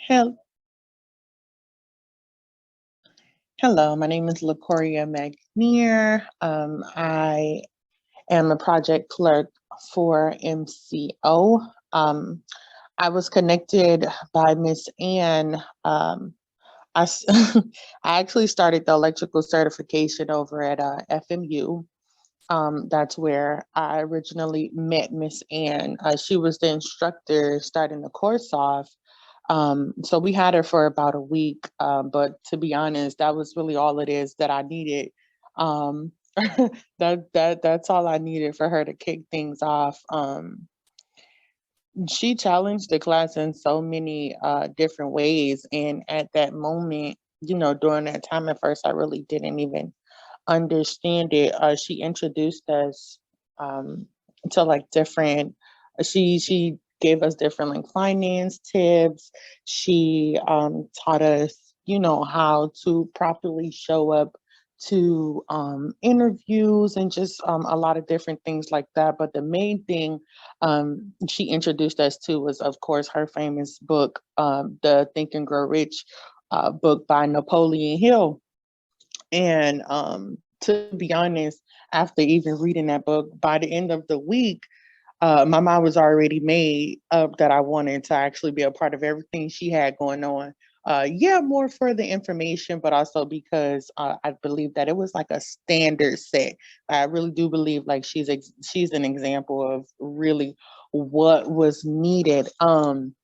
Hel- Hello, my name is Lacoria McNear. I am a project clerk for MCO. I was connected by Miss Ann. I, s- I actually started the electrical certification over at FMU. That's where I originally met Miss Ann. She was the instructor starting the course off. So we had her for about a week, but to be honest, that was really all it is that I needed. Um, that's all I needed for her to kick things off. She challenged the class in so many different ways, and at that moment, during that time at first, I really didn't even understand it. She introduced us to like different. She gave us different like finance tips. She taught us, how to properly show up to interviews and just a lot of different things like that. But the main thing she introduced us to was, of course, her famous book, the Think and Grow Rich book by Napoleon Hill. And to be honest, after even reading that book, by the end of the week, my mind was already made up that I wanted to actually be a part of everything she had going on. Yeah, more for the information, but also because I believe that it was like a standard set. I really do believe like she's an example of really what was needed. In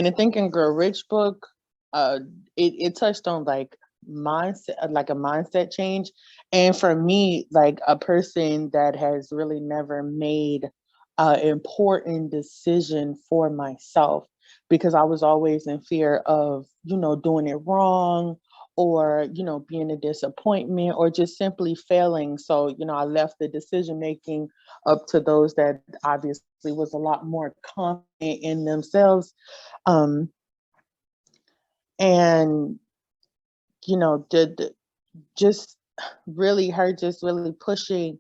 the Think and Grow Rich book, uh, it touched on like mindset, like a mindset change. And for me, like a person that has really never made an important decision for myself, because I was always in fear of, doing it wrong, or, being a disappointment, or just simply failing. So, I left the decision making up to those that obviously was a lot more confident in themselves. um and did just really her just really pushing,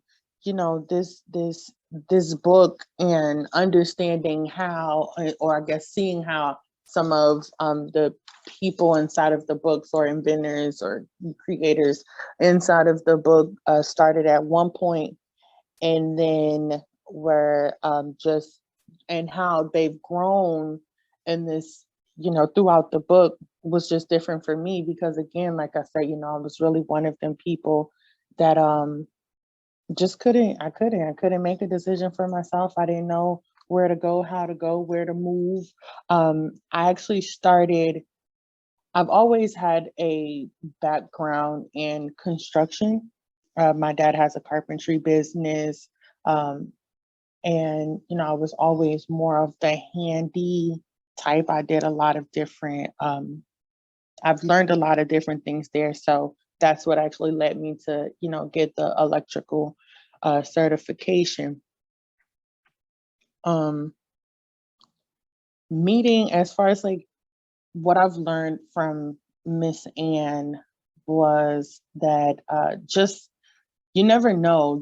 this book, and understanding how, or I guess seeing how some of the people inside of the books, or inventors or creators inside of the book, started at one point, and then were just, and how they've grown in this, throughout the book, was just different for me, because again, like I said, I was really one of them people that just couldn't make a decision for myself. I didn't know where to go, how to go, where to move. I actually started, I've always had a background in construction. My dad has a carpentry business. Um, and, I was always more of the handy type. I did a lot of different, I've learned a lot of different things there. So that's what actually led me to, get the electrical certification. Um, Meeting, as far as like what I've learned from Miss Ann, was that just you never know,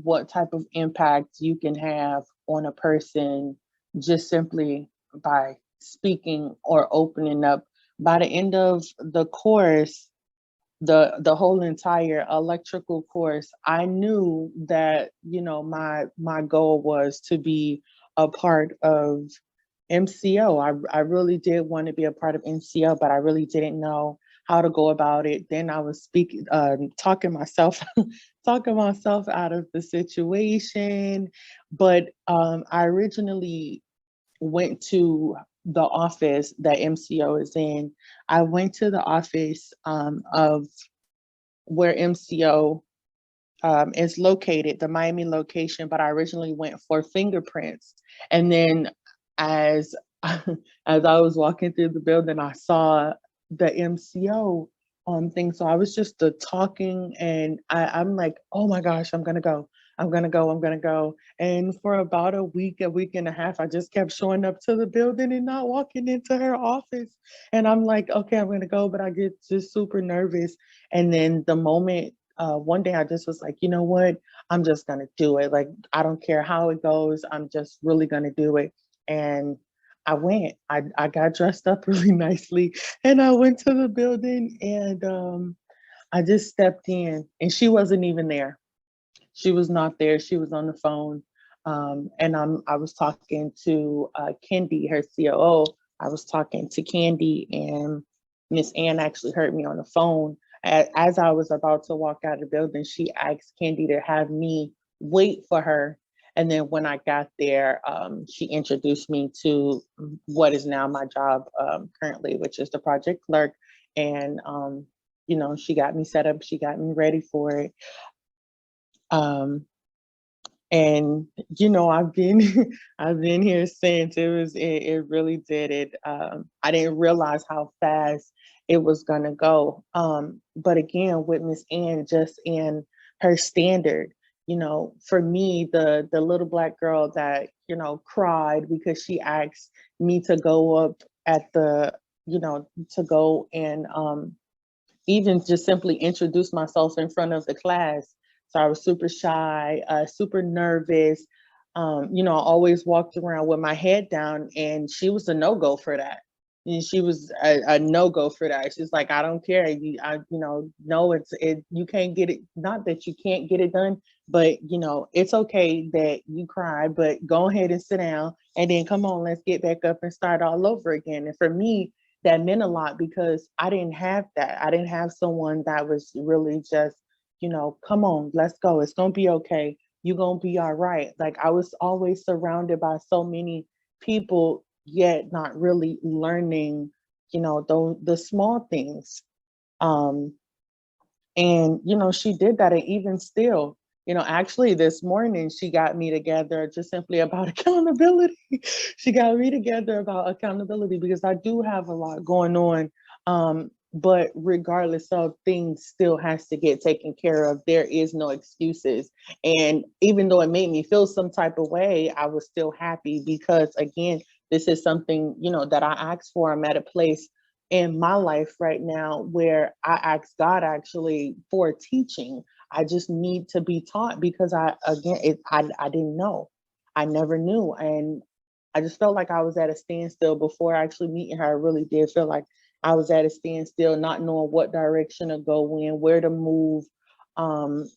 what type of impact you can have on a person just simply by speaking or opening up. By the end of the course, the whole entire electrical course, I knew that, my goal was to be a part of MCO. I really did want to be a part of MCO, but I really didn't know how to go about it. Then I was speaking, talking myself, talking myself out of the situation. But I originally went to the office that MCO is in. I went to the office of where MCO is located, the Miami location, but I originally went for fingerprints. And then as as I was walking through the building, I saw the MCO thing. So I was just talking, and I'm like, oh my gosh, I'm gonna go. I'm gonna go. I'm gonna go. And for about a week and a half, I just kept showing up to the building and not walking into her office. And I'm like, okay, I'm gonna go, but I get just super nervous. And then the moment, one day I just was like, you know what? I'm just gonna do it. Like, I don't care how it goes. I'm just really gonna do it. And I went. I got dressed up really nicely and I went to the building and I just stepped in and she wasn't even there. She was not there. She was on the phone. And I was talking to Kendi, her COO. I was talking to Candy, and Miss Ann actually heard me on the phone. As I was about to walk out of the building, she asked Candy to have me wait for her. And then when I got there, she introduced me to what is now my job currently, which is the project clerk. And, she got me set up, she got me ready for it. Um, and I've been I've been here since. It really did it. I didn't realize how fast it was gonna go. But again, with Miss Ann, just in her standard, for me, the little black girl that cried because she asked me to go up at the to go and even just simply introduce myself in front of the class. So I was super shy, super nervous. I always walked around with my head down, and she was a no-go for that. And she was a no-go for that. She's like, I don't care. No, you can't get it. Not that you can't get it done, but it's okay that you cry, but go ahead and sit down and then come on, let's get back up and start all over again. And for me, that meant a lot because I didn't have that. I didn't have someone that was really just, come on, let's go. It's going to be okay. You're going to be all right. Like I was always surrounded by so many people, yet not really learning, the small things. Um, and, she did that. And even still, actually this morning, she got me together just simply about accountability. She got me together about accountability because I do have a lot going on. But regardless of, things still has to get taken care of. There is no excuses. And even though it made me feel some type of way, I was still happy because again, this is something, that I asked for. I'm at a place in my life right now where I ask God actually for teaching. I just need to be taught because I didn't know. I never knew. And I just felt like I was at a standstill before actually meeting her. I really did feel like I was at a standstill, not knowing what direction to go in, where to move. And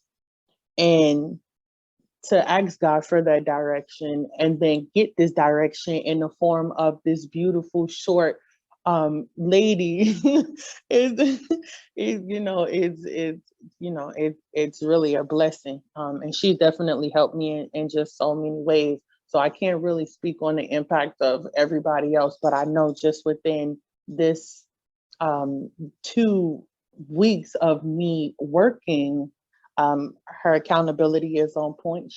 to ask God for that direction and then get this direction in the form of this beautiful short lady is it's really a blessing. And she definitely helped me in just so many ways. So I can't really speak on the impact of everybody else, but I know just within this 2 weeks of me working, her accountability is on point.